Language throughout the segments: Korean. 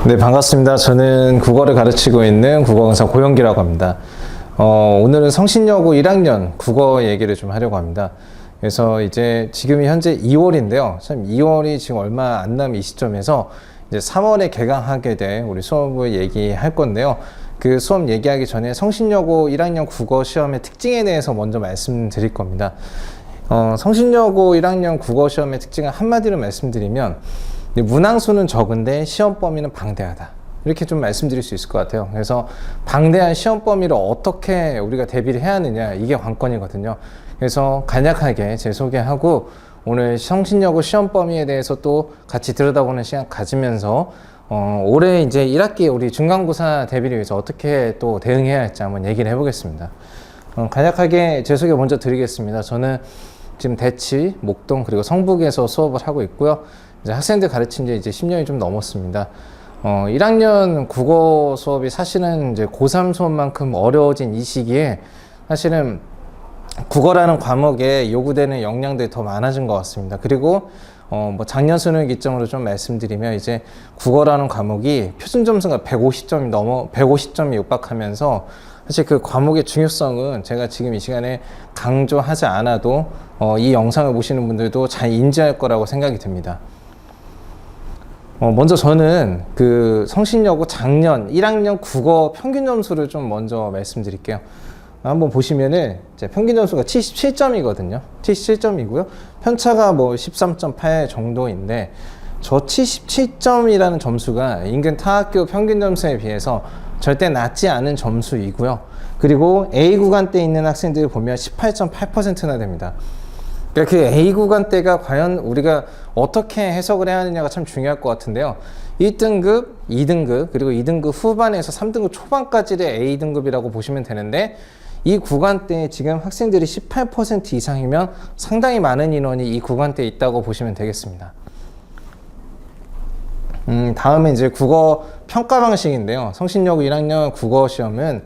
네, 반갑습니다. 저는 국어를 가르치고 있는 국어강사 고영기라고 합니다. 오늘은 성신여고 1학년 국어 얘기를 좀 하려고 합니다. 그래서 이제 지금이 현재 2월인데요. 참 2월이 지금 얼마 안 남은 이 시점에서 이제 3월에 개강하게 될 우리 수업을 얘기할 건데요. 그 수업 얘기하기 전에 성신여고 1학년 국어 시험의 특징에 대해서 먼저 말씀드릴 겁니다. 성신여고 1학년 국어 시험의 특징을 한마디로 말씀드리면 문항수는 적은데 시험 범위는 방대하다. 이렇게 좀 말씀드릴 수 있을 것 같아요. 그래서 방대한 시험 범위를 어떻게 우리가 대비를 해야 하느냐, 이게 관건이거든요. 그래서 간략하게 제 소개하고 오늘 성신여고 시험 범위에 대해서 또 같이 들여다보는 시간 가지면서 올해 이제 1학기 우리 중간고사 대비를 위해서 어떻게 또 대응해야 할지 한번 얘기를 해보겠습니다. 간략하게 제 소개 먼저 드리겠습니다. 저는 지금 대치, 목동 그리고 성북에서 수업을 하고 있고요. 이제 학생들 가르친 지 이제 10년이 좀 넘었습니다. 1학년 국어 수업이 사실은 이제 고3 수업만큼 어려워진 이 시기에 사실은 국어라는 과목에 요구되는 역량들이 더 많아진 것 같습니다. 그리고 뭐 작년 수능 기점으로 좀 말씀드리면 이제 국어라는 과목이 표준 점수가 150점이 육박하면서 사실 그 과목의 중요성은 제가 지금 이 시간에 강조하지 않아도 이 영상을 보시는 분들도 잘 인지할 거라고 생각이 듭니다. 먼저 저는 그 성신여고 작년 1학년 국어 평균 점수를 좀 먼저 말씀드릴게요. 한번 보시면은 이제 평균 점수가 77점이거든요. 77점이고요. 편차가 뭐 13.8 정도인데 저 77점이라는 점수가 인근 타 학교 평균 점수에 비해서 절대 낮지 않은 점수이고요. 그리고 A 구간대에 있는 학생들을 보면 18.8%나 됩니다. 그러니까 그 A 구간대가 과연 우리가 어떻게 해석을 해야 하느냐가 참 중요할 것 같은데요. 1등급, 2등급, 그리고 2등급 후반에서 3등급 초반까지를 A등급이라고 보시면 되는데 이 구간대에 지금 학생들이 18% 이상이면 상당히 많은 인원이 이 구간대에 있다고 보시면 되겠습니다. 다음에 이제 국어 평가 방식인데요. 성신여고 1학년 국어 시험은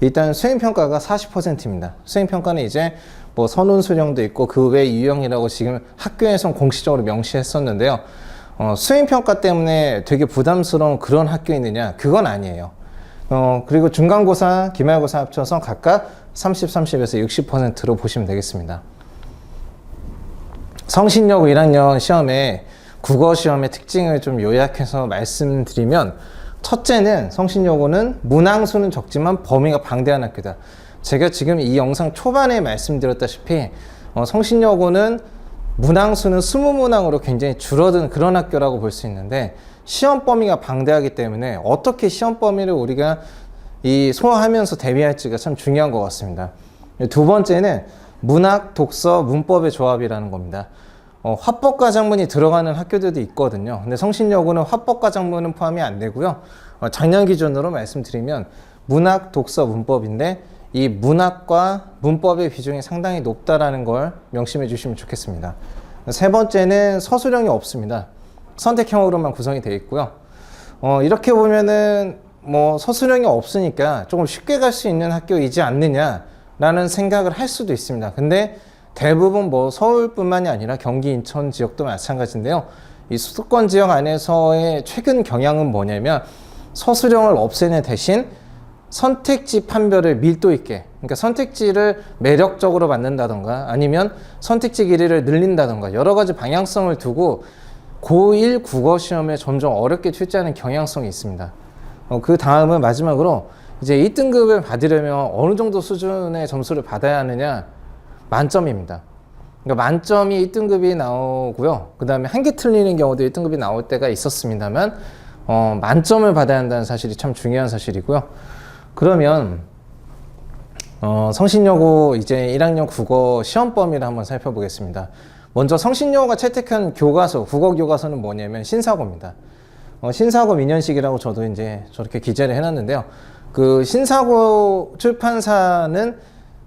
일단 수행평가가 40%입니다. 수행평가는 이제 뭐 선운 수령도 있고 그 외 유형이라고 지금 학교에선 공식적으로 명시했었는데요. 수행평가 때문에 되게 부담스러운 그런 학교 있느냐? 그건 아니에요. 그리고 중간고사, 기말고사 합쳐서 각각 30, 30에서 60%로 보시면 되겠습니다. 성신여고 1학년 시험에 국어 시험의 특징을 좀 요약해서 말씀드리면 첫째는 성신여고는 문항수는 적지만 범위가 방대한 학교다. 제가 지금 이 영상 초반에 말씀드렸다시피 성신여고는 문항수는 20문항으로 굉장히 줄어든 그런 학교라고 볼 수 있는데 시험 범위가 방대하기 때문에 어떻게 시험 범위를 우리가 소화하면서 대비할지가 참 중요한 것 같습니다. 두 번째는 문학, 독서, 문법의 조합이라는 겁니다. 화법과 작문이 들어가는 학교들도 있거든요. 근데 성신여고는 화법과 작문은 포함이 안 되고요. 작년 기준으로 말씀드리면 문학, 독서, 문법인데 이 문학과 문법의 비중이 상당히 높다라는 걸 명심해 주시면 좋겠습니다. 세 번째는 서술형이 없습니다. 선택형으로만 구성이 되어 있고요. 이렇게 보면은 뭐 서술형이 없으니까 조금 쉽게 갈 수 있는 학교이지 않느냐라는 생각을 할 수도 있습니다. 근데 대부분 뭐 서울뿐만이 아니라 경기, 인천 지역도 마찬가지인데요. 이 수도권 지역 안에서의 최근 경향은 뭐냐면 서술형을 없애는 대신 선택지 판별을 밀도 있게, 그러니까 선택지를 매력적으로 만든다던가 아니면 선택지 길이를 늘린다던가 여러 가지 방향성을 두고 고1 국어 시험에 점점 어렵게 출제하는 경향성이 있습니다. 그 다음은 마지막으로 이제 1등급을 받으려면 어느 정도 수준의 점수를 받아야 하느냐? 만점입니다. 그러니까 만점이 1등급이 나오고요. 그 다음에 한 개 틀리는 경우도 1등급이 나올 때가 있었습니다만 만점을 받아야 한다는 사실이 참 중요한 사실이고요. 그러면 성신여고 이제 1학년 국어 시험 범위를 한번 살펴보겠습니다. 먼저 성신여고가 채택한 교과서, 국어 교과서는 뭐냐면 신사고입니다. 신사고 민연식이라고 저도 이제 저렇게 기재를 해놨는데요. 그 신사고 출판사는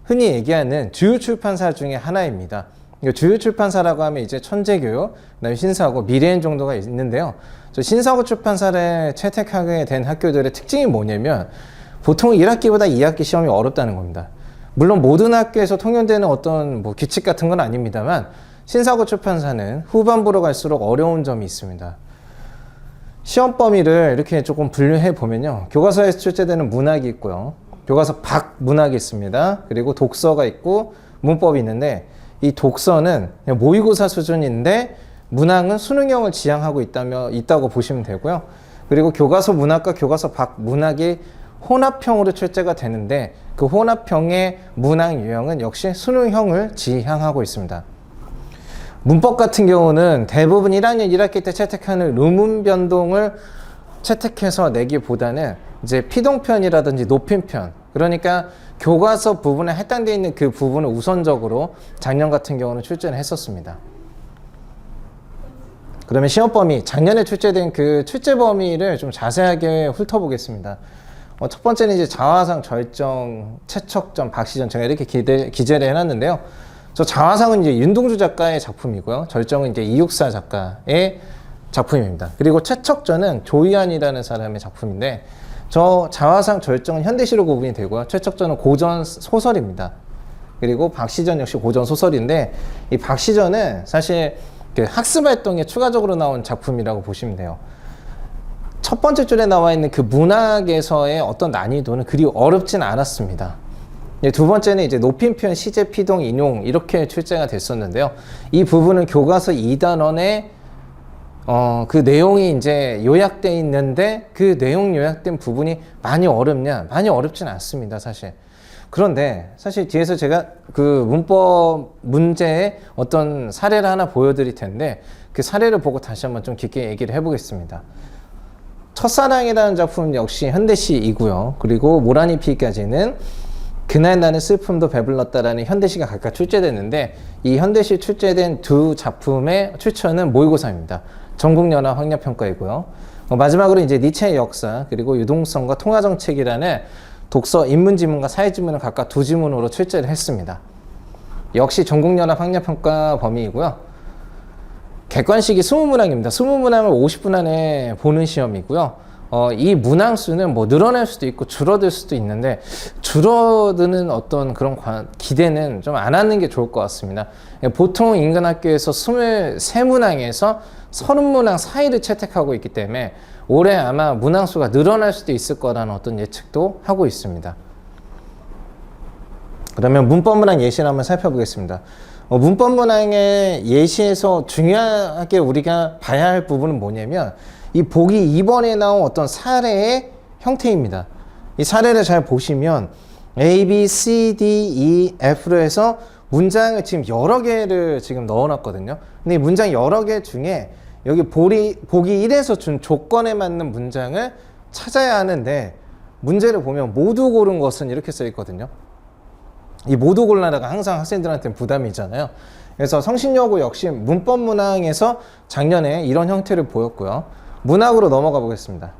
흔히 얘기하는 주요 출판사 중에 하나입니다. 주요 출판사라고 하면 이제 천재교육, 그다음에 신사고, 미래엔 정도가 있는데요. 저 신사고 출판사를 채택하게 된 학교들의 특징이 뭐냐면 보통 1학기보다 2학기 시험이 어렵다는 겁니다. 물론 모든 학교에서 통용되는 어떤 뭐 규칙 같은 건 아닙니다만 신사고 출판사는 후반부로 갈수록 어려운 점이 있습니다. 시험 범위를 이렇게 조금 분류해 보면요. 교과서에서 출제되는 문학이 있고요. 교과서 밖 문학이 있습니다. 그리고 독서가 있고 문법이 있는데, 이 독서는 그냥 모의고사 수준인데 문학은 수능형을 지향하고 있다고 보시면 되고요. 그리고 교과서 문학과 교과서 밖 문학이 혼합형으로 출제가 되는데, 그 혼합형의 문학 유형은 역시 수능형을 지향하고 있습니다. 문법 같은 경우는 대부분 1학년 1학기 때 채택하는 의문 변동을 채택해서 내기보다는 이제 피동편이라든지 높임편, 그러니까 교과서 부분에 해당되어 있는 그 부분을 우선적으로 작년 같은 경우는 출제를 했었습니다. 그러면 시험 범위, 작년에 출제된 그 출제 범위를 좀 자세하게 훑어보겠습니다. 첫 번째는 이제 자화상, 절정, 채척전, 박시전, 제가 이렇게 기재를 해놨는데요. 저 자화상은 이제 윤동주 작가의 작품이고요. 절정은 이제 이육사 작가의 작품입니다. 그리고 채척전은 조희안이라는 사람의 작품인데, 저 자화상, 절정은 현대시로 구분이 되고요. 채척전은 고전 소설입니다. 그리고 박시전 역시 고전 소설인데, 이 박시전은 사실 그 학습 활동에 추가적으로 나온 작품이라고 보시면 돼요. 첫 번째 줄에 나와 있는 그 문학에서의 어떤 난이도는 그리 어렵진 않았습니다. 두 번째는 이제 높임편, 시제, 피동, 인용 이렇게 출제가 됐었는데요. 이 부분은 교과서 2단원에 그 내용이 이제 요약되어 있는데, 그 내용 요약된 부분이 많이 어렵냐? 많이 어렵진 않습니다, 사실. 그런데 사실 뒤에서 제가 그 문법 문제의 어떤 사례를 하나 보여드릴 텐데, 그 사례를 보고 다시 한번 좀 깊게 얘기를 해보겠습니다. 첫사랑이라는 작품 역시 현대시이고요. 그리고 모란이 피기까지는 그날 나는 슬픔도 배불렀다라는 현대시가 각각 출제됐는데, 이 현대시 출제된 두 작품의 출처는 모의고사입니다. 전국연합 학력평가이고요. 마지막으로 이제 니체의 역사, 그리고 유동성과 통화정책이라는 독서 인문지문과 사회지문을 각각 두 지문으로 출제를 했습니다. 역시 전국연합 학력평가 범위이고요. 객관식이 20문항입니다. 20문항을 50분 안에 보는 시험이고요. 이 문항 수는 뭐 늘어날 수도 있고 줄어들 수도 있는데, 줄어드는 어떤 그런 기대는 좀 안 하는 게 좋을 것 같습니다. 보통 인근학교에서 23문항에서 30문항 사이를 채택하고 있기 때문에 올해 아마 문항 수가 늘어날 수도 있을 거라는 어떤 예측도 하고 있습니다. 그러면 문법 문항 예시를 한번 살펴보겠습니다. 문법 문항의 예시에서 중요하게 우리가 봐야 할 부분은 뭐냐면, 이 보기 2번에 나온 어떤 사례의 형태입니다. 이 사례를 잘 보시면 A, B, C, D, E, F로 해서 문장을 지금 여러 개를 지금 넣어놨거든요. 근데 이 문장 여러 개 중에 여기 보기 1에서 준 조건에 맞는 문장을 찾아야 하는데, 문제를 보면 모두 고른 것은 이렇게 써 있거든요. 이 모두 골라라가 항상 학생들한테는 부담이잖아요. 그래서 성신여고 역시 문법 문항에서 작년에 이런 형태를 보였고요. 문학으로 넘어가 보겠습니다.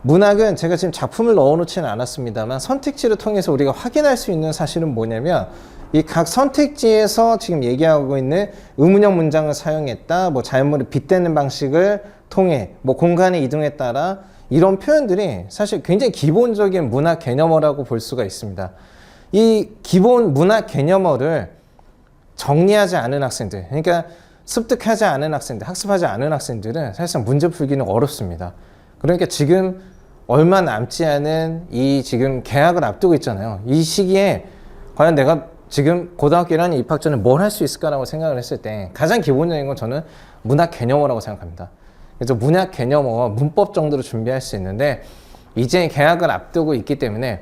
문학은 제가 지금 작품을 넣어놓지는 않았습니다만, 선택지를 통해서 우리가 확인할 수 있는 사실은 뭐냐면, 이 각 선택지에서 지금 얘기하고 있는 의문형 문장을 사용했다, 뭐 잘못을 빗대는 방식을 통해, 뭐 공간의 이동에 따라, 이런 표현들이 사실 굉장히 기본적인 문학 개념어라고 볼 수가 있습니다. 이 기본 문학 개념어를 정리하지 않은 학생들, 그러니까 습득하지 않은 학생들, 학습하지 않은 학생들은 사실상 문제 풀기는 어렵습니다. 그러니까 지금 얼마 남지 않은 이 지금 개학을 앞두고 있잖아요. 이 시기에 과연 내가 지금 고등학교 1학년 입학 전에 뭘 할 수 있을까라고 생각을 했을 때, 가장 기본적인 건 저는 문학 개념어라고 생각합니다. 그래서 문학 개념어와 문법 정도로 준비할 수 있는데, 이제 개학을 앞두고 있기 때문에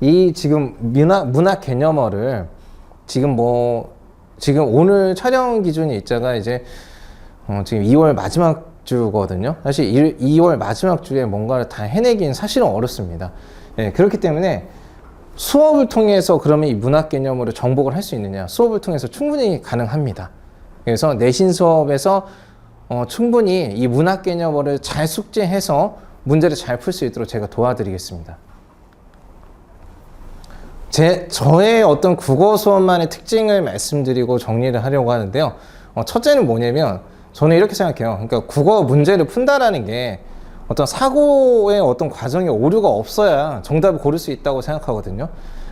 이 지금 문학 개념어를 지금 오늘 촬영 기준 일자가 이제 지금 2월 마지막 주거든요. 사실 2월 마지막 주에 뭔가를 다 해내기는 사실은 어렵습니다. 예, 그렇기 때문에 수업을 통해서 그러면 이 문학 개념으로 정복을 할 수 있느냐? 수업을 통해서 충분히 가능합니다. 그래서 내신 수업에서 충분히 이 문학 개념어를 잘 숙지해서 문제를 잘 풀 수 있도록 제가 도와드리겠습니다. 저의 어떤 국어 수업만의 특징을 말씀드리고 정리를 하려고 하는데요. 첫째는 뭐냐면, 저는 이렇게 생각해요. 그러니까 국어 문제를 푼다라는 게 어떤 사고의 어떤 과정에 오류가 없어야 정답을 고를 수 있다고 생각하거든요.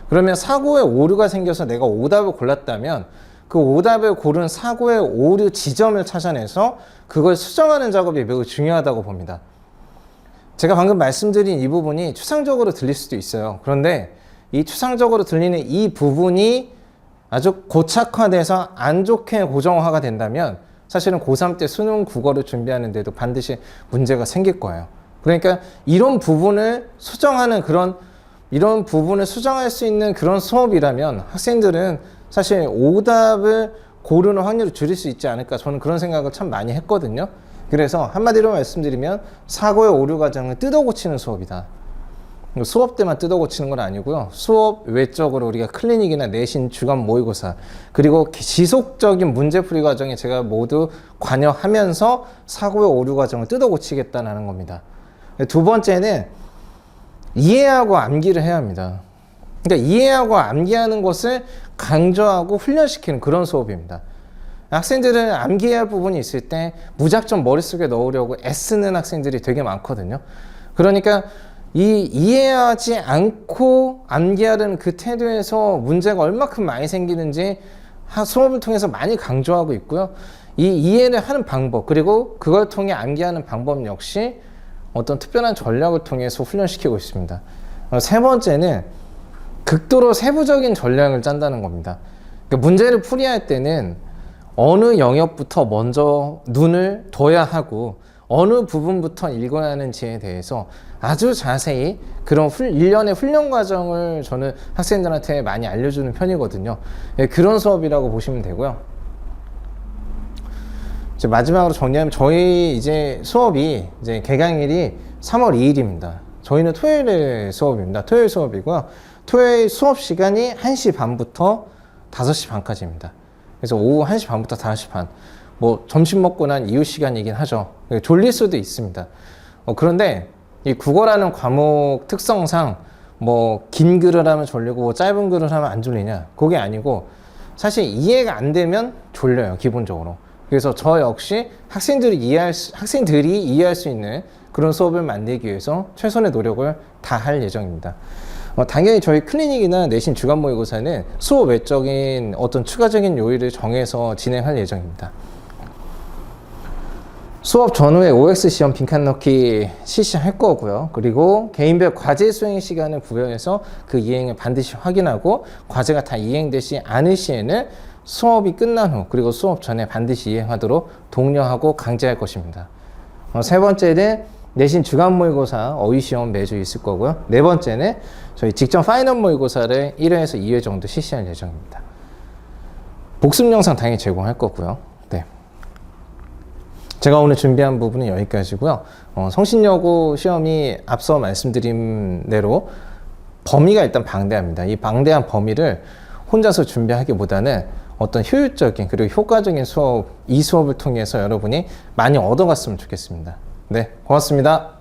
그러면 사고에 오류가 생겨서 내가 오답을 골랐다면 그 오답을 고른 사고의 오류 지점을 찾아내서 그걸 수정하는 작업이 매우 중요하다고 봅니다. 제가 방금 말씀드린 이 부분이 추상적으로 들릴 수도 있어요. 그런데 이 추상적으로 들리는 이 부분이 아주 고착화돼서 안 좋게 고정화가 된다면 사실은 고3 때 수능 국어를 준비하는데도 반드시 문제가 생길 거예요. 그러니까 이런 부분을 수정하는 이런 부분을 수정할 수 있는 그런 수업이라면 학생들은 사실 오답을 고르는 확률을 줄일 수 있지 않을까, 저는 그런 생각을 참 많이 했거든요. 그래서 한마디로 말씀드리면 사고의 오류 과정을 뜯어 고치는 수업이다. 수업 때만 뜯어 고치는 건 아니고요. 수업 외적으로 우리가 클리닉이나 내신, 주간 모의고사, 그리고 지속적인 문제풀이 과정에 제가 모두 관여하면서 사고의 오류 과정을 뜯어 고치겠다는 겁니다. 두 번째는 이해하고 암기를 해야 합니다. 그러니까 이해하고 암기하는 것을 강조하고 훈련시키는 그런 수업입니다. 학생들은 암기해야 할 부분이 있을 때 무작정 머릿속에 넣으려고 애쓰는 학생들이 되게 많거든요. 그러니까 이해하지 않고 암기하려는 그 태도에서 문제가 얼마큼 많이 생기는지 수업을 통해서 많이 강조하고 있고요. 이 이해를 하는 방법, 그리고 그걸 통해 암기하는 방법 역시 어떤 특별한 전략을 통해서 훈련시키고 있습니다. 세 번째는 극도로 세부적인 전략을 짠다는 겁니다. 그러니까 문제를 풀이할 때는 어느 영역부터 먼저 눈을 둬야 하고 어느 부분부터 읽어야 하는지에 대해서 아주 자세히 그런 일련의 훈련 과정을 저는 학생들한테 많이 알려주는 편이거든요. 그런 수업이라고 보시면 되고요. 이제 마지막으로 정리하면 저희 이제 수업이 이제 개강일이 3월 2일입니다. 저희는 토요일에 수업입니다. 토요일 수업이고요. 토요일 수업 시간이 1시 반부터 5시 반까지입니다. 그래서 오후 1시 반부터 5시 반. 뭐 점심 먹고 난 이후 시간이긴 하죠. 졸릴 수도 있습니다. 그런데 이 국어라는 과목 특성상 뭐 긴 글을 하면 졸리고 짧은 글을 하면 안 졸리냐? 그게 아니고 사실 이해가 안 되면 졸려요, 기본적으로. 그래서 저 역시 학생들이 이해할 수 있는 그런 수업을 만들기 위해서 최선의 노력을 다할 예정입니다. 당연히 저희 클리닉이나 내신 주간 모의고사는 수업 외적인 어떤 추가적인 요일을 정해서 진행할 예정입니다. 수업 전후에 OX 시험 빈칸 넣기 실시할 거고요. 그리고 개인별 과제 수행 시간을 부여해서 그 이행을 반드시 확인하고 과제가 다 이행되지 않을 시에는 수업이 끝난 후 그리고 수업 전에 반드시 이행하도록 독려하고 강제할 것입니다. 세 번째는 내신 주간 모의고사 어휘 시험 매주 있을 거고요. 네 번째는 저희 직전 파이널 모의고사를 1회에서 2회 정도 실시할 예정입니다. 복습 영상 당연히 제공할 거고요. 네. 제가 오늘 준비한 부분은 여기까지고요. 성신여고 시험이 앞서 말씀드린 대로 범위가 일단 방대합니다. 이 방대한 범위를 혼자서 준비하기보다는 어떤 효율적인 그리고 효과적인 수업, 이 수업을 통해서 여러분이 많이 얻어갔으면 좋겠습니다. 네, 고맙습니다.